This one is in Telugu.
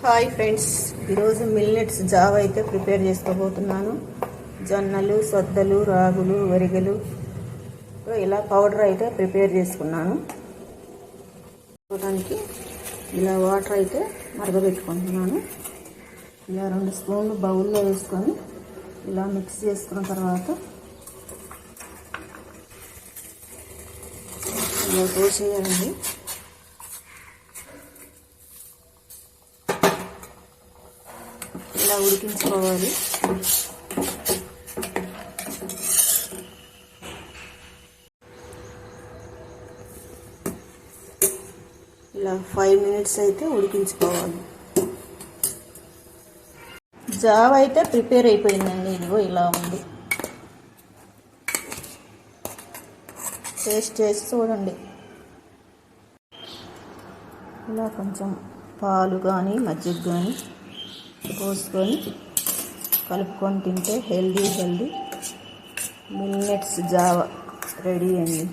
హాయ్ ఫ్రెండ్స్, ఈరోజు మిల్లెట్స్ జావ అయితే ప్రిపేర్ చేసుకోబోతున్నాను. జొన్నలు, సొద్దలు, రాగులు, వరిగలు ఇలా పౌడర్ అయితే ప్రిపేర్ చేసుకున్నాను. చూడడానికి ఇలా వాటర్ అయితే మరగబెట్టుకుంటున్నాను. ఇలా 2 స్పూన్లు బౌల్లో వేసుకొని ఇలా మిక్స్ చేసుకున్న తర్వాత ఇలా పోసేయాలండి. ఇలా ఉడికించుకోవాలి. ఇలా 5 మినిట్స్ అయితే ఉడికించుకోవాలి. జావ అయితే ప్రిపేర్ అయిపోయిందండి. ఇదిగో ఇలా ఉంది. టేస్ట్ చేసి చూడండి. ఇలా కొంచెం పాలు కానీ మజ్జిగ కానీ పోసుకొని కలుపుకొని తింటే హెల్దీ మిల్లెట్స్ జావ రెడీ అండి.